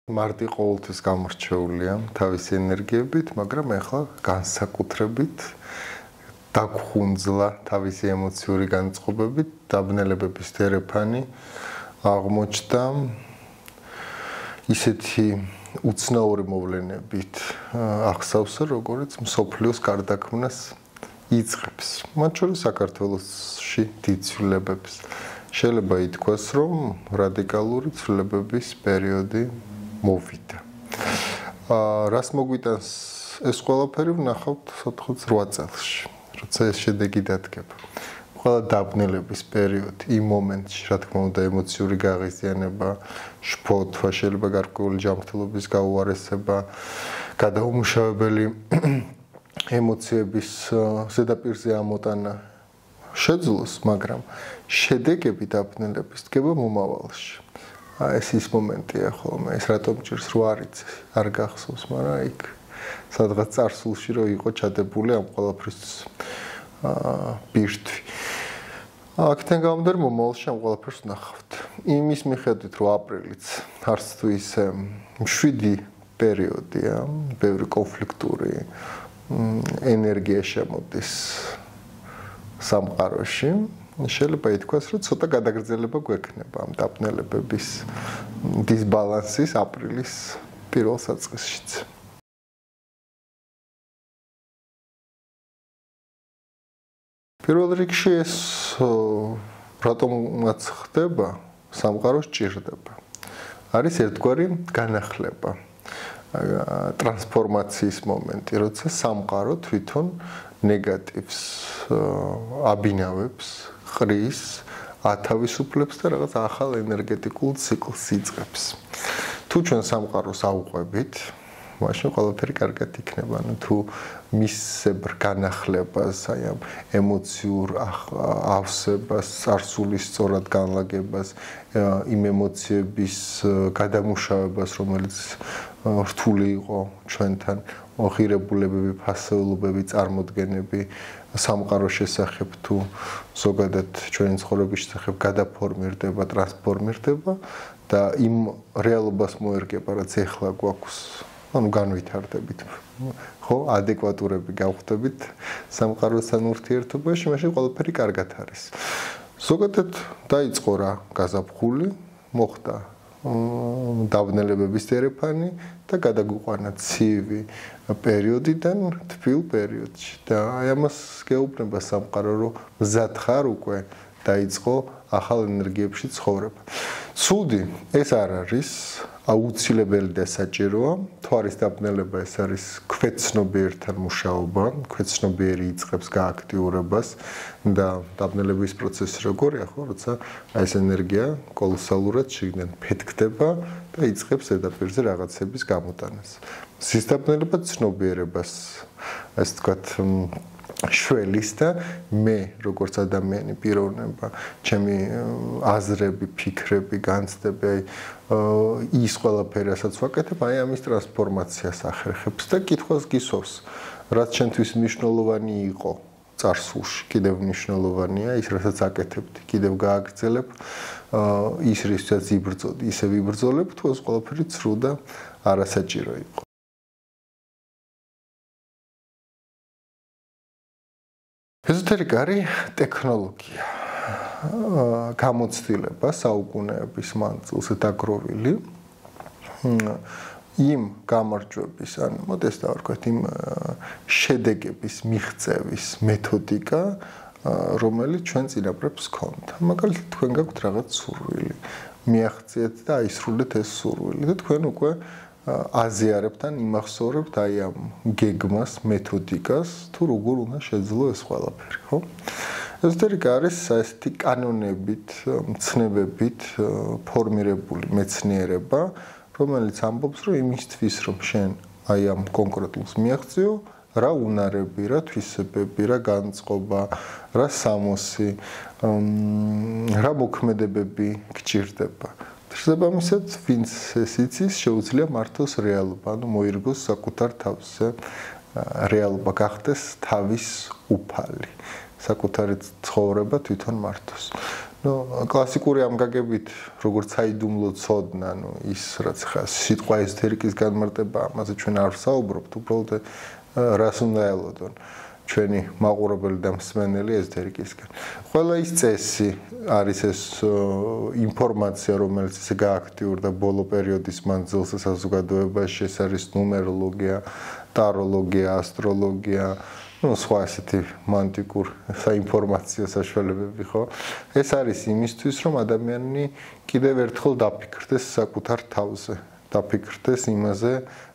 მარტი ყოველთვის გამორჩეულია თავისი ენერგიებით, მაგრამ ახლა განსაკუთრებით დაგხუნძლა თავისი ემოციური განწყობებით, დაბნელებების თერეფანი აღმოჩნდა ისეთი უცნაური მოვლენებით ახსავსა, როგორც მსოფლიოს გარდაქმნას იწყებს. მათ შორის საქართველოში დიდ ცვლილებებს. შეიძლება ითქვას, რომ რადიკალური ცვლილებების პერიოდი მოვიდა. რას მოგვიტანს ეს ყველაფერი ვნახავთ 4 წელში, როცა ეს შედეგი დადგება. ყველა დაბნელების პერიოდი, იმ მომენტში, რა თქმა უნდა, ემოციური გაღიზიანება, შფოთვა, შეიძლება გარკვეული ჯანმრთელობის გაუარესება, გადაუმუშავებელი ემოციების ზედაპირზე ამოტანა შეძლოს, მაგრამ შედეგები დაბნელების დგება მომავალში. ეს ის მომენტია ხოლმე, ეს რატომ ჭირს რო არიცი, არ გახსოვს, მაგრამ იქ სადღაც წარსულში რო იყო ჩადებული ამ ყველაფრის ბირთვი. აქედან გამომდინარე მომავალში ამ ყველაფერს ვნახავთ. იმის მიხედვით, რომ აპრილიც არც თუ ისე მშვიდი პერიოდია, ბევრი კონფლიქტური ენერგია შემოდის სამყაროში, შეიძლება ითქვას, რომ ცოტა გადაგრძელება გვექნება ამ დაბნელებების დისბალანსის აპრილის პირველ საწყისშიც. პირველ რიგში ეს რატომაც ხდება, სამყაროს ჭირდება. არის ერთგვარი განახლება, ტრანსფორმაციის მომენტი, როცა სამყარო თვითონ ნეგატივს აბინავებს, ყრის, ათავისუფლებს და რაღაც ახალ ენერგეტიკულ ციკლს იწყებს. თუ ჩვენ სამყაროს აუყვებით, მაშინ ყველაფერი კარგად იქნება. თუ მისებრ განახლებას, აი ამ ემოციურ ავსებას, წარსულის სწორად განლაგებას, იმ ემოციების გადამუშავებას, რომელიც რთული იყო ჩვენთან, ღირებულებები, ფასეულობები, წარმოდგენები სამყაროს შესახებ თუ ზოგადად ჩვენი ცხოვრების შესახებ გადაფორმირდება, ტრანსფორმირდება და იმ რეალობას მოერგება, რაც ეხლა გვაქვს, ანუ განვითარდებით, ხო, ადეკვატურები გავხდებით სამყაროსთან ურთიერთობაში, მაშინ ყველაფერი კარგად არის. ზოგადად დაიწყო რა გაზაფხული, მოხდა დაბნელებების თერეფანი და გადაგვიყვანა ცივი პერიოდიდან თბილ პერიოდში და აი ამას გეუბნება სამყარო, რომ მზად ხარ უკვე დაიწყო ახალ ენერგიებში ცხოვრება. ცუდი ეს არ არის, აუცილებელი და საჭიროა. თუ არის დაბნელება, ეს არის ქვეცნობიერთან მუშაობა, ქვეცნობიერი იწყებს გააქტიურებას და დაბნელების პროცესი როგორია, ხო, როცა ეს ენერგია კოლოსალურად შიგნით ფეთქდება და იწყებს ზედაპირზე რაღაცების გამოტანას. მზის დაბნელება ცნობიერებას, ასე ვთქვათ, შველის და მე როგორც ადამიანი პიროვნება, ჩემი აზრები, ფიქრები, განცდები, ის ყველაფერი, რასაც ვაკეთებ, აი ამის ტრანსფორმაციას ახერხებს და კითხვას გისვავს, რაც ჩვენთვის მნიშვნელოვანი იყო წარსულში, კიდევ მნიშვნელოვანია, ის რასაც აკეთებდი, კიდევ გააგრძელებ, ის რისთვისაც იბრძოდი, ისე ვიბრძოლებ, თუ ეს ყველაფერი ცრუ და არასაჭირო იყო. ეზოთერიკა არის ტექნოლოგია, გამოცდილება საუკუნეების მანძილზე დაგროვილი იმ გამარჯვების, ან მოდეს დავარქვათ, იმ შედეგების მიღწევის მეთოდიკა, რომელიც ჩვენ წინაპრებს ჰქონდა. მაგალითად, თქვენ გაქვთ რაღაც სურვილი, მიაღწიეთ და აისრულეთ ეს სურვილი და თქვენ უკვე აზიარებთ ან იმახსოვრებთ აი ამ გეგმას, მეთოდიკას, თუ როგორ უნდა შეძლო ეს ყველაფერი, ხო? ეზოთერიკა არის ესეთი კანონებით, მცნებებით ფორმირებული მეცნიერება, რომელიც ამბობს, რომ იმისთვის, რომ შენ აი ამ კონკრეტულს მიაღწიო, რა უნარები, რა თვისებები, რა განწყობა, რა სამოსი, რა მოქმედებები გჭირდება. შესაბამისად, ვინც ეს იცის, შეუძლია მართოს რეალობა, ანუ მოირგოს საკუთარ თავზე, რეალობა გახდეს თავის უფალი, საკუთარი ცხოვრება თვითონ მართოს. კლასიკური ამგაგებით, როგორც საიდუმლო ცოდნა, ის რაც ხა სიტყვა ესთერიკის განმარტება, ამაზე ჩვენ არ ვსაუბრობთ, უბრალოდ რას უნდა ელოდონ ჩვენი მაყურებელი და მსმენელი ესთერიკისგან. ყველა ის წესი არის ეს ინფორმაცია, რომელიც ისე გააქტიურდა ბოლო პერიოდის მანძილზე საზოგადოებაში, ეს არის ნუმეროლოგია, ტაროლოგია, ასტროლოგია, სხვა ასეთი მანტიკურ საინფორმაციო საშუალებები, ხო? ეს არის იმისთვის, რომ ადამიანი კიდევ ერთხელ დაფიქრდეს საკუთარ თავზე, დაფიქრდეს იმაზე,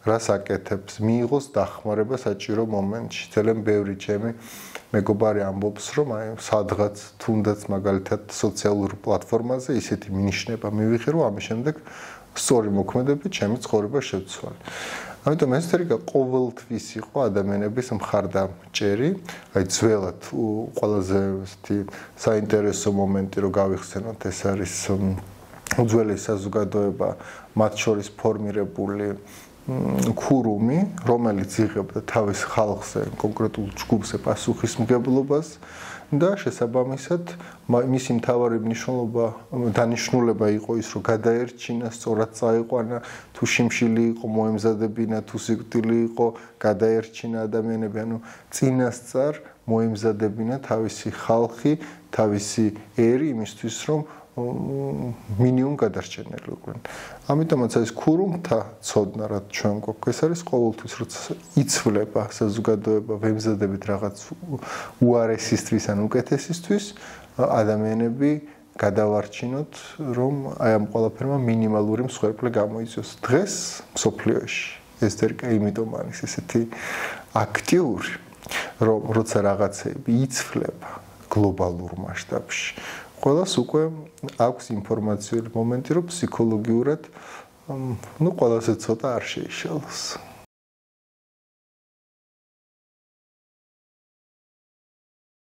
რას აკეთებს, მიიღოს დახმარება საჭირო მომენტში. ძალიან ბევრი ჩემი მეგობარი ამბობს, რომ აი სადღაც თუნდაც მაგალითად სოციალურ პლატფორმაზე ისეთი მინიშნება მივიღე, რომ ამის შემდეგ სწორი მოქმედებით ჩემი ცხოვრება შევცვალე. ამიტომ ესთერიკა ყოველთვის იყო ადამიანების მხარდამჭერი, აი ძველად ყველაზე საინტერესო მომენტი რომ გავიხსენოთ, ეს არის უძველესი საზოგადოება, მათ შორის ფორმირებული ქურუმი, რომელიც იღებდა თავის ხალხზე, კონკრეტულ ჯგუფზე პასუხისმგებლობას და შესაბამისად მისი მთავარი დანიშნულება იყო ის, რომ გადაერჩინა, სწორად წაიყვანა, თუ შიმშილი იყო, მოემზადებინა, თუ სიკვდილი იყო, გადაერჩინა ადამიანები, ანუ წინასწარ მოემზადებინა თავისი ხალხი, თავისი ერი იმისთვის, რომ მინიმუმ გადარჩენილიყვნენ. ამიტომაც ეს ქურუმთა ცოდნა, რაც ჩვენ გვაქვს, ეს არის ყოველთვის, როცა იცვლება საზოგადოება, ვემზადებით რაღაც უარესისთვის ან უკეთესისთვის, ადამიანები გადავარჩინოთ, რომ აი ამ ყველაფერმა მინიმალური მსხვერპლი გამოიწვიოს. დღეს მსოფლიოში ესთერიკა იმიტომ არის ესეთი აქტიური, რომ როცა რაღაცები იცვლება გლობალურ მასშტაბში, ყველას უკვე აქვს ინფორმაციული მომენტი, რომ ფსიქოლოგიურად ყველაზე ცოტა არ შეიშალოს.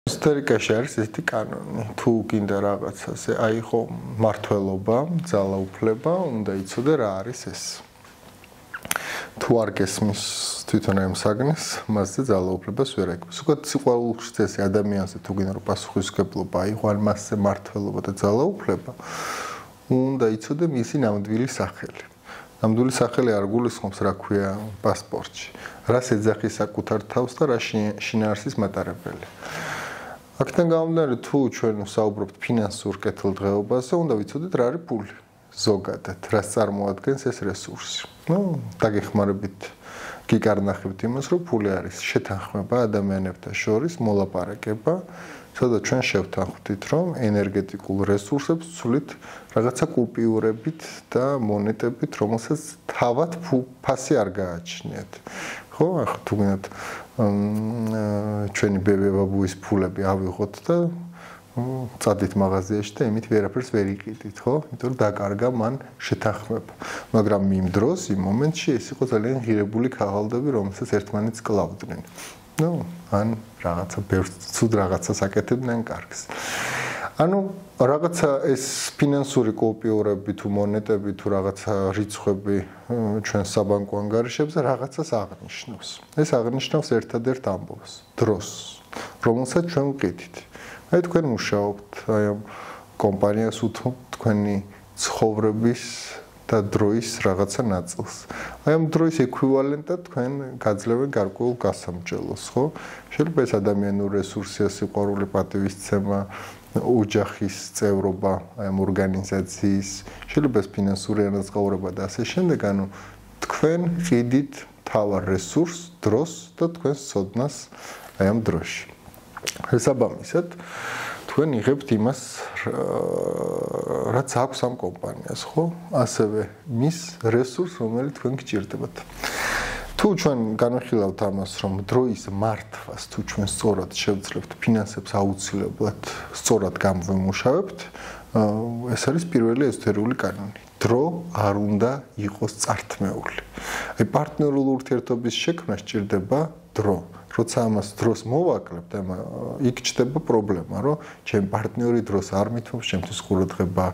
ესთერიკაში არის ესეთი კანონი, თუ გინდა რაღაცაზე აიღო მართლობა, ძალაუფლება, უნდა იცოდე რა არის ეს. თუ არ გესმის თვითონ ამ საგნეს, მასზე ძალაუფლებას ვერ ეკბოს. უკვე სიყვარულში წესი ადამიანზე თუ გინდა რომ პასუხისმგებლობა აიღო, ან მასზე მართლობა და ძალაუფლება, უნდა იცოდე მისი ნამდვილი სახელი. ნამდვილი სახელი არ გულისხმობს რა ქვია პასპორტში, რას ეძახის საკუთარ თავს და რა შინაარსის მატარებელი. აქედან გამომდინარე, თუ ჩვენ ვსაუბრობთ ფინანსურ კეთილდღეობაზე, უნდა ვიცოდეთ რა არის ფული. ზოგადად, რაც წარმოადგენს ეს რესურსი. დაგეხმარებით გიკარნახებთ იმას, რომ ფული არის შეთანხმება ადამიანებთან შორის, მოლაპარაკება, სადაც ჩვენ შევთანხმდით, რომ ენერგეტიკულ რესურსებს ვცვლით რაღაცა კუპიურებით და მონეტებით, რომელსაც თავად ფასი არ გააჩნიათ. ხო, ახლა თუ გინდათ ჩვენი ბებია-ბაბუის ფულები ავიღოთ და წადით მაღაზიაში და იმით ვერაფერს ვერ იყიდით, ხო? იმიტომ რომ დაკარგა მან შეთანხმება. მაგრამ იმ დროს, იმ მომენტში ეს იყო ძალიან ღირებული ქაღალდები, რომელსაც ერთმანეთს კლავდნენ. ან რაღაცა ბევრ ცუდ რაღაცას აკეთებდნენ კარგს. ანუ რაღაცა ეს ფინანსური კუპიურები თუ მონეტები თუ რაღაცა რიცხვები ჩვენ საბანკო ანგარიშებზე რაღაცას აღნიშნავს. ეს აღნიშნავს ერთადერთ ამბავს, დროს, რომელსაც ჩვენ ვყიდით. აი თქვენ მუშაობთ აი ამ კომპანიას უთმობთ თქვენი ცხოვრების და დროის რაღაცა ნაწილს. აი ამ დროის ეკვივალენტად თქვენ გაძლევენ გარკვეულ გასამრჯელოს, ხო? შეიძლება ეს ადამიანური რესურსია, სიყვარული, პატივისცემა, ოჯახის წევრობა, აი ამ ორგანიზაციის, შეიძლება ეს ფინანსური ანაზღაურება და ასე შემდეგ, ანუ თქვენ ყიდით თავარ რესურსს, დროს და თქვენს ცოდნას აი ამ დროში. შესაბამისად, თქვენ იღებთ იმას, რაც აქვს ამ კომპანიას, ხო? ასევე მის რესურსს, რომელიც თქვენ გჭირდებათ. თუ ჩვენ განვიხილავთ ამას, რომ დროის მართვას თუ ჩვენ სწორად შევძლებთ, ფინანსებს აუცილებლად სწორად გამოვიმუშავებთ, ეს არის პირველი ეზოტერიული კანონი. დრო არ უნდა იყოს წართმეული. აი პარტნიორულ ურთიერთობის შექმნა სჭირდება დრო. როცა ამას დროს მოვაკლებთ, იქ ჩდება პრობლემა, რომ ჩემ პარტნიორი დროს არ მithობს, ჩემთვის ყურადღება,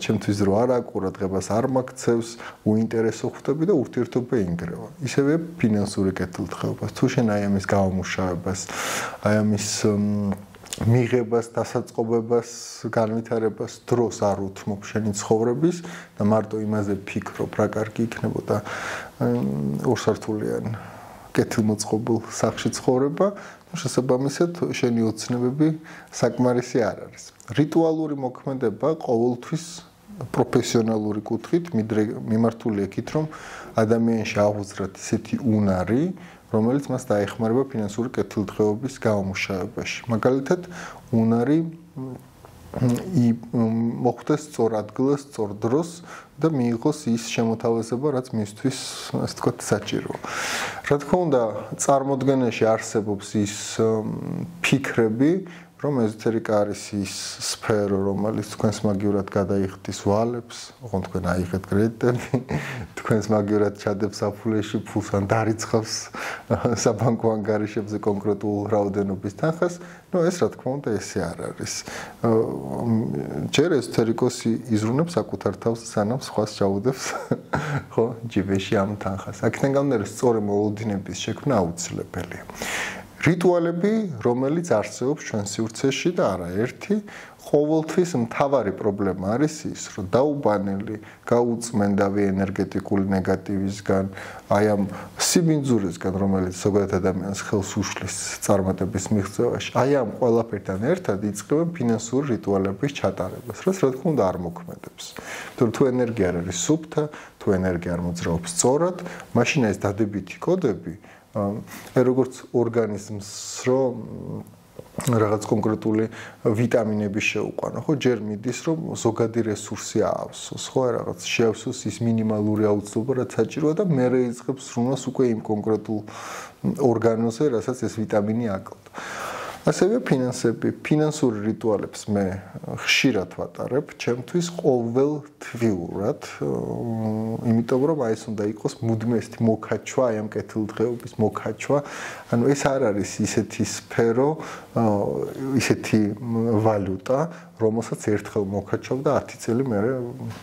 ჩემთვის რო არა ყურადღებას არ მაქცევს, უინტერესო ხვდები და ურთიერთობა ინგრევა. ისევე ფინანსური კეთილდღეობას, თუ შენ აი ამის გამომუშავებას, აი ამის მიღებას, დასაწყობებას, განვითარებას დროს არ უთმობ შენი ცხოვრების და მარტო იმაზე ფიქრობ, რა კარგი იქნებოდა ორსართულიან კეთილმოწყობილ სახლში ცხოვრება, შესაბამისად შენი ოცნებები საკმარისი არ არის. რიტუალური მოქმედება ყოველთვის პროფესიონალური კუთხით მიმართულია იქით, რომ ადამიანში აღუძრათ ისეთი უნარი, რომელიც მას დაეხმარება ფინანსური კეთილდღეობის გამომუშავებაში. მაგალითად, უნარი მოხდეს სწორ ადგილას, სწორ დროს და მიიღოს ის შემოთავაზება, რაც მისთვის, ასე ვთქვათ, საჭიროა. რა თქმა უნდა, წარმოდგენაში არსებობს ის ფიქრები, რომ ეზოთერიკა არის ის სფერო, რომელიც თქვენს მაგივრად გადაიხდის ვალებს, ოღონდ თქვენ აიღეთ კრედიტები, თქვენს მაგივრად ჩადებს საფულეში ფულს ან დარიცხავს საბანკო ანგარიშებზე კონკრეტულ რაოდენობის თანხას, ეს რა თქმა უნდა ესე არ არის. ჯერ ეზოთერიკოსი იზრუნებს საკუთარ თავს, სანამ სხვას ჩაუდებს, ხო, ჯიბეში ამ თანხას. აქედან გამომდინარე, სწორი მოლოდინების შექმნა აუცილებელია. რიტუალები, რომელიც არსებობს ჩვენ სივრცეში და არაერთი, ყოველთვის მთავარი პრობლემა არის ის, რომ დაუბანელი, გაუწმენდავი ენერგეტიკული ნეგატივისგან, აი ამ სიბინძურისგან, რომელიც ზოგადად ადამიანს ხელს უშლის წარმატების მიღწევაში, აი ამ ყველაფერთან ერთად იწყებენ ფინანსური რიტუალების ჩატარებას, რაც რა თქმა უნდა არ მოქმედებს. იმიტომ რომ თუ ენერგია არ არის სუფთა, თუ ენერგია არ მოძრაობს სწორად, მაშინ ეს დადებითი კოდები როგორც ორგანიზმს რომ რაღაც კონკრეტული ვიტამინები შეუყვანო, ხო, ჯერ მიდის რომ ზოგადი რესურსი აავსოს, ხო, რაღაც შეავსოს ის მინიმალური აუცილებლობა, რაც საჭიროა და მერე იწყებს სრუნავს უკვე იმ კონკრეტულ ორგანოზე, რასაც ეს ვიტამინი აკლდა. ასევე ფინანსური რიტუალებს მე ხშირად ვატარებ, ჩემთვის ყოველთვიურად, იმიტომ რომ აი ეს უნდა იყოს მუდმივი ესეთი მოკაჩვა, აი ამ კეთილდღეობის მოკაჩვა. ანუ ეს არ არის ისეთი სფერო, ისეთი ვალუტა, რომელსაც ერთხელ მოკაჩავ და 10 წელი მერე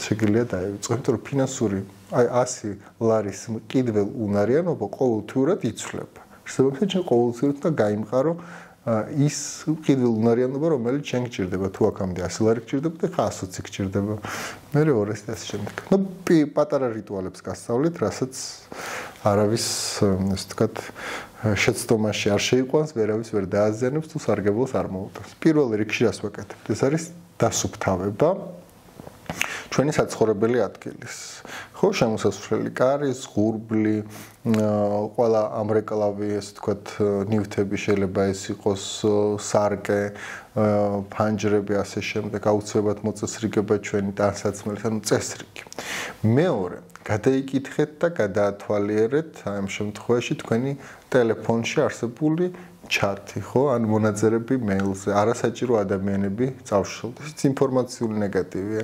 შეგიძლია დაივიწყო. იმიტომ რომ ფინანსური აი 100 ლარის კიდევ უნარიანობა ყოველთვიურად იცვლება. შესაძლოა ჩვენ ყოველთვიურად და გაიმყარო ის კიდევ უნარიანობა, რომელიც ჩვენ გჭირდება, თუ აქამდე 100 ლარი გჭირდება და ხა 120 გჭირდება. მე 200 და ასე შემდეგ. პატარა რიტუალებს გასწავლით, რასაც არავის, ასე ვთქვათ, შეცდომაში არ შეიყვანს, ვერავის ვერ დააზიანებს, თუ სარგებლოს არ მოუტანს. პირველი რიგში რას ვაკეთებთ? ეს არის დასუფთავება ჩვენი საცხოვრებელი ადგილის. ხო, შემოსასვლელი კარის, ღურბლი, ყველა ამრეკლავი, ასე ვთქვათ, ნივთები შეიძლება ეს იყოს სარკე, ფანჯრები, ასე შემდეგ, აუცილებლად მოწესრიგება ჩვენი ტანსაცმელი, ანუ წესრიგი. მეორე, გადაიკითხეთ და გადაათვალიერეთ ამ შემთხვევაში თქვენი ტელეფონში არსებული ჩატი, ხო, ან მონაწერები მეილზე, არასაჭირო ადამიანები წავშალოთ. ეს ინფორმაციული ნეგატივია.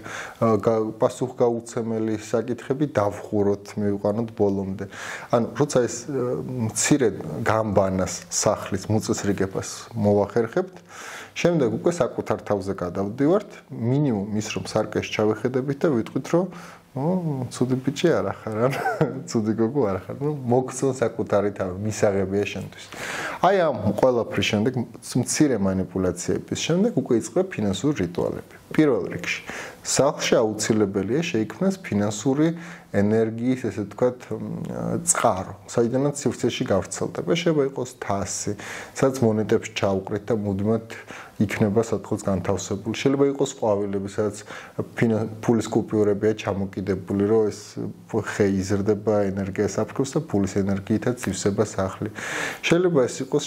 პასუხგაუცემელი საკითხები დავხუროთ, მივიყვანოთ ბოლომდე. ანუ როცა ეს მცირე გამბანას სახლის მოწესრიგებას მოვახერხებთ, შემდეგ უკვე საკუთარ თავზე გადავდივართ, მინიმუმ ის რომ სარკეში ჩავეხედებით და ვიტყვით რომ ცუდი ბიჭი არ ახარ, ცუდი გოგო არ ახარ, მოგწონ საკუთარი თავი, მისაღებია შენთვის. აი ამ ყველაფრის შემდეგ, მცირე манипуляციების შემდეგ უკვე იწყება ფინანსური რიტუალები. პირველ რიგში, სახლში აუცილებელია შეიქმნას ფინანსური ენერგიის, ესე ვთქვათ, წყარო, საიდანაც სივრცეში გავრცელდება. შეიძლება იყოს თასი, სადაც მონეტებს ჩაუყრით და მუდმივად იქნება სადღაც განთავსებული. შეიძლება იყოს ყვავილები, სადაც ფულის კუპიურებია ჩამოკიდებული, რომ ეს ხე იზრდება, ენერგიას აფრქვევს და ფულის ენერგიითაც ივსება სახლი. შეიძლება ეს იყოს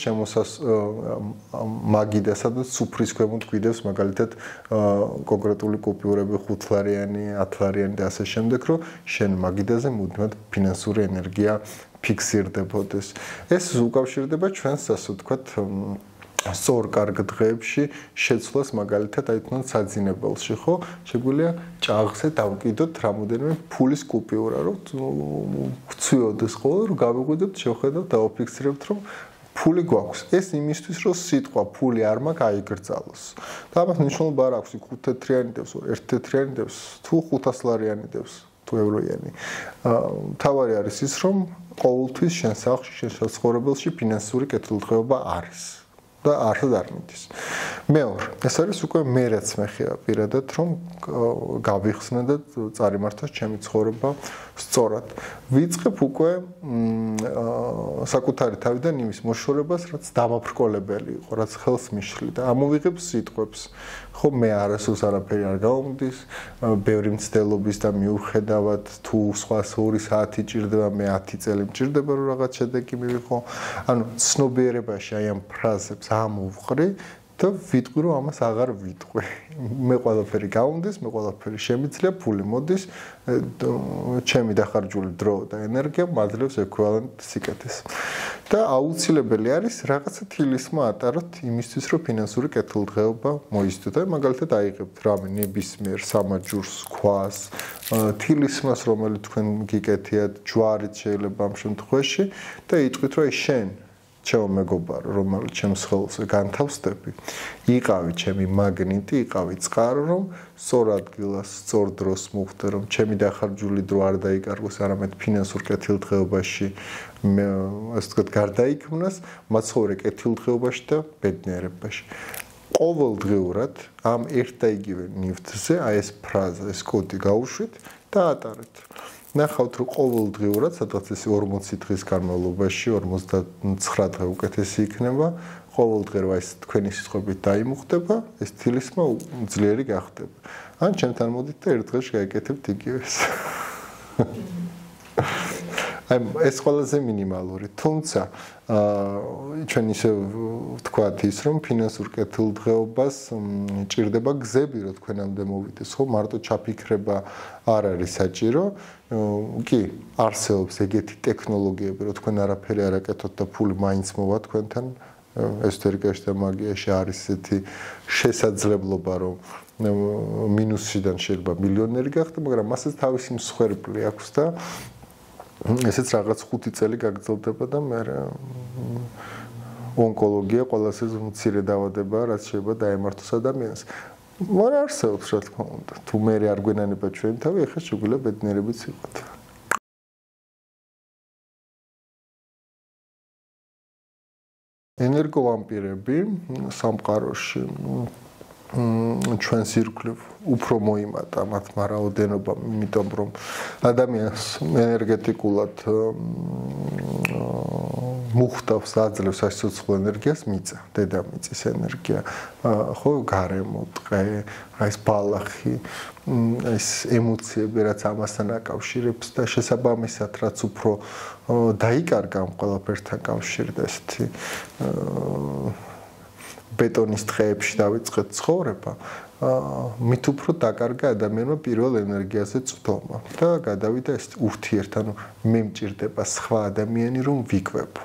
მაგიდა, სადაც სუფრის ქვემოთ გვიდევს მაგალითად კონკრეტული კუპიურები 5 ლარიანი, 10 ლარიანი და ასე შემდეგ, რომ შენ მაგიდაზე მუდმივად ფინანსური ენერგია ფიქსირდებოდეს. ეს უკავშირდება ჩვენს, ასე ვთქვათ, სწორ კარგ დღეებში შეცვლას მაგალითად აი თუნდაც საძინებელში, ხო? შეგვიძლია ჭაღზე დავკიდოთ რამოდენიმე ფულის კუპიურა, რომ გწვიოდეს ხოლმე, რომ გავიღვიძებთ, შევხედავთ, დავაფიქსირებთ, რომ ფული გვაქვს. ეს იმისთვის, რომ სიტყვა ფული არ მაქვს აიგრძალოს. და ამას მნიშვნელობა არ აქვს, 5 თეთრიანი დევს, 1 თეთრიანი დევს, თუ 500 ლარიანი დევს, თუ ევროიანი. თავარი არის ის, რომ ყოველთვის შენ სახლში, შენ საცხოვრებელში ფინანსური კეთილდღეობა არის. და არც არ მიდის. მეორე, ეს არის უკვე მე რაც მეხება პირადად, რომ გავიხსნა და წარიმართოს ჩემი ცხოვრება სწორად. ვიწყებ უკვე საკუთარი თავიდან იმის მოშორებას, რაც დამაბრკოლებელი იყო, რაც ხელს მიშლი და ამოვიღებ სიტყვებს. ხო, მე არასდროს არაფერი არ გავამდის, ბევრი მცდელობის და მიუხედავად თუ სხვას 2 საათი ჭირდება, მე 10 წელი მჭირდება რომ რაღაც შედეგი მივიღო. ანუ ცნობიერებაში აი ამ ფრაზებს ამოვყრი და ვიტყვი რომ ამას აღარ ვიტყვი. მე ყველაფერი გავამდის, მე ყველაფერი შემიძლია, ფული მოდის, ჩემი დახარჯული დრო და ენერგია მაძლევს ეკვივალენტ სიკეთეს. და აუცილებელი არის რაღაცა თილისმა ატაროთ იმისთვის, რომ ფინანსური კეთილდღეობა მოისდოთ. აი მაგალითად აიღებთ რამე ნებისმიერ სამაჯურს, ქვას, თილისმას, რომელიც თქვენ გიკეთიათ, ჯვარით შეიძლება ამ შემთხვევაში და იტყვით, რომ აი შენ ჩემო მეგობარო, რომელიც ჩემს ხელს განთავსდები, იყავი ჩემი მაგნიტი, იყავი წყარო, რომ სწორ ადგილას, სწორ დროს მოხვდე, რომ ჩემი დახარჯული დრო არ დაიკარგოს, არამედ ფინანსურ კეთილდღეობაში ასე ვთქვათ, გარდაიქმნას, მაცხოვრე კეთილდღეობაში და ბედნიერებაში. ყოველდღიურად ამ ერთ და იგივე ნივთზე აი ეს ფრაზა, ეს კოდი გაუშვით და ატარეთ. ნახავთ რომ ყოველდღიურად სადღაც ეს 40 დღის განმავლობაში 59 დღე უკეთესი იქნება ყოველდღე რა ეს თქვენი სიტყვებით დაიმუხდება ეს თილისმა ძლიერი გახდება ან ჩემთან მოდით და ერთ დღეში გაიკეთებთ იგივეს აი ეს ყველაზე მინიმალური თუმცა ჩვენ ისე ვთქვათ ის რომ ფინანსურ კეთილდღეობას ჭირდება გზები რომ თქვენამდე მოვიდეს ხო მარტო ჩაფიქრება არ არის საჭირო კი არსებობს ეგეთი ტექნოლოგიები რომ თქვენ არაფერი არ აკეთოთ და ფული მაინც მოვა თქვენთან ესოთერიკაში და მაგიაში არის ესეთი შესაძლებლობა რომ მინუსიდან შეიძლება მილიონერი გახდე მაგრამ მასეც თავისი მსხვერპლი აქვს და ესეც რაღაც 5 წელი გაგრძელდება და მე ონკოლოგია ყველაზე მცირე დაავადებაა რაც შეიძლება დაემართოს ადამიანს. მაგრამ არსებობს რა თქმა უნდა. თუ მე არ გვენანება ჩვენ თავი, ეხლა შეგვიძლია ბედნიერებიც ვიყოთ. ენერგოვამპირები სამყაროში ჩვენს ირგვლივ უფრო მოიმატა მათმა რაოდენობამ, იმიტომ რომ ადამიანს ენერგეტიკულად მუხტავს აძლევს სასიცოცხლო ენერგიას მიწა, დედამიწის ენერგია, ხო, გარემო, ტყე, ეს ბალახი, ეს ემოციები, რაც ამასთან აკავშირებს და შესაბამისად, რაც უფრო დაიკარგა ამ ყველაფერთან კავშირდა ესეთი ბეტონის ტყეებში დავიწყეთ ცხოვრება, მით უფრო დაკარგა ადამიანმა პირველ ენერგიაზე წვდომა და გადავიდა ეს ურთიერთ, ანუ მე მჭირდება სხვა ადამიანი რომ ვიკვებო.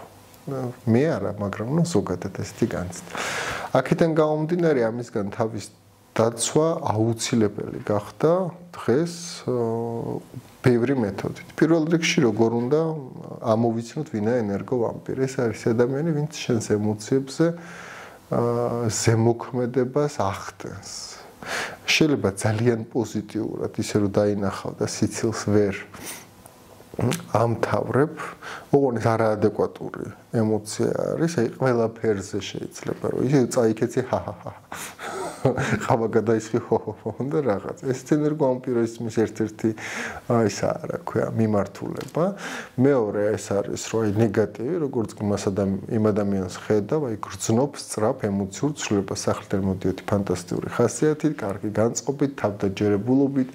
მე არა, მაგრამ ნუ ზოგადად ესეთი განცდა. აქედან გამომდინარე ამისგან თავის დაცვა აუცილებელი გახდა დღეს ბევრი მეთოდით. პირველ რიგში როგორ უნდა ამოვიცნოთ ვინა ენერგოვამპირი. ეს არის ადამიანი, ვინც შენს ემოციებზე ზემოქმედებას ახდენს. შეიძლება ძალიან პოზიტიურად ისე რომ დაინახავ და სიცილს ვერ ამთავრებ, ოღონდ არაადეკვატური ემოცია არის, აი ყველაფერზე შეიძლება რომ ისე წაიქეცი ჰაჰაჰა. ხავა გადაისხი ჰოჰოჰო და რაღაც. ეს ენერგოვამპირიზმის ერთ-ერთი ისა რა ქვია, მიმართულება. მეორე ეს არის რომ აი ნეგატივი, როგორც იმ ადამიანს ხედავ, აი გრძნობ სწრაფ ემოციურ ცვლილებას სახლიდან მოდიოდი ფანტასტიკური ხასიათით, კარგი განწყობით, თავდაჯერებულობით,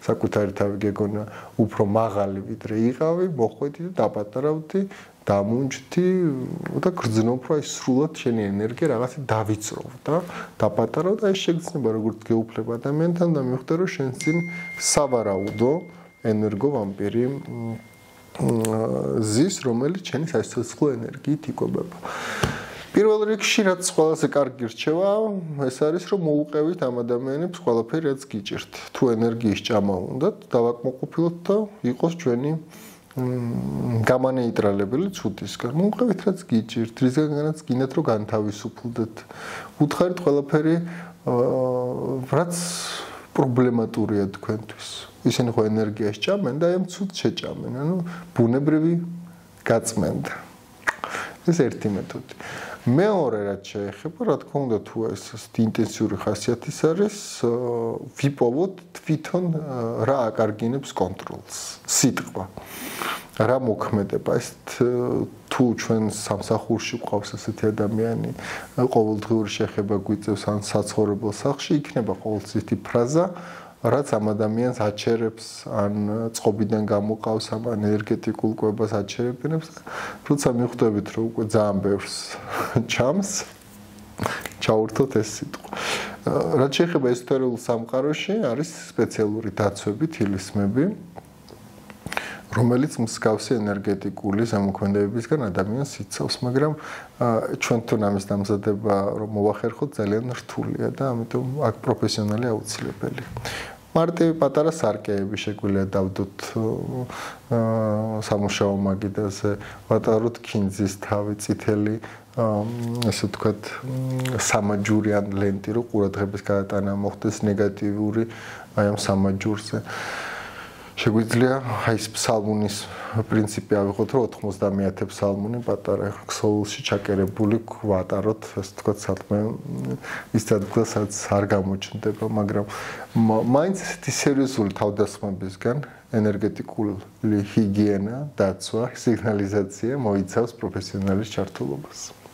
საკუთარი თავი გეგონა უფრო მაღალი ვიდრე იყავი, მოხვედი და დაპატარავდი დამუნჯდი და გრძნობ რა ის სრულად შენი ენერგია რაღაცა დავიწროვ და დაპატარავ და ეს შეგრძნება როგორც გეუფლებ ადამიანთან და მივხვდე რომ შენ წინ სავარაუდო ენერგოვამპირი ზის რომელიც შენი სასიცოცხლო ენერგიით იკვებება. პირველ რიგში რაც ყველაზე კარგი რჩევა ეს არის რომ მოუყევით ამ ადამიანებს ყველაფერი რაც გიჭირთ. თუ ენერგიის ჭამა უნდათ დავაკმაყოფილოთ და იყოს ჩვენი გამანეიტრალებელი ცუდისგან. მოუყევით რაც გიჭირთ, რისგანაც გინდათ რომ განთავისუფლდეთ. უთხარით ყველაფერი რაც პრობლემატურია თქვენთვის. ისინი ხო ენერგიას ჭამენ და ამ ცუდ შეჭამენ, ანუ ბუნებრივი გაწმენდა. ეს ერთი მეთოდი. მეორე რაც შეეხება, რა თქმა უნდა, თუ ეს ინტენსიური ხასიათის არის, ვიპოვოთ თვითონ რა აკარგინებს კონტროლს. სიტყვა. რა მოქმედება ეს თუ ჩვენ სამსახურში ყავს ასეთი ადამიანი, ყოველდღიური შეხება გვიწევს ან საცხოვრებელ სახლში, იქნება ყოველწლიეთი ფრაზა, რაც ამ ადამიანს აჩერებს, ან წყობიდან გამოყავს, ამ ენერგეტიკულ კვებას აჩერებინებს, როცა მიხვდებით, რომ უკვე ძალიან ბევრს ჩამს, ჩაურთოთ ეს სიტყვა. რაც შეეხება ესოთერიულ სამყაროში, არის სპეციალური დაცვები, თილისმები, რომელიც მსგავსი ენერგეტიკული ზემოქმედებებისგან ადამიანს იცავს, მაგრამ ჩვენ თვითონ ამის დამზადება რომ მოვახერხოთ ძალიან რთულია და ამიტომ აქ პროფესიონალი აუცილებელი. მარტივი პატარა სარკეები შეგვიძლია დავდოთ სამუშაო მაგიდაზე, ვატაროთ ქინძის თავი, წითელი ასე ვთქვათ, სამაჯურიან ლენტი, რომ ყურადღების გადატანა მოხდეს ნეგატიური აი ამ სამაჯურზე. შეგვიძლია აი ეს ფსალმუნის პრინციპი ავიღოთ, რომ 90 ფსალმუნი პატარა ქსოვილში ჩაკერებული ვატაროთ, ასე ვთქვათ, სათმე ის ადგილსაც არ გამოჩნდება, მაგრამ მაინც ესეთი სერიოზული თავდასხმებისგან ენერგეტიკული ჰიგიენა, დაცვა, სიგნალიზაცია მოიცავს პროფესიონალის ჩართულობას.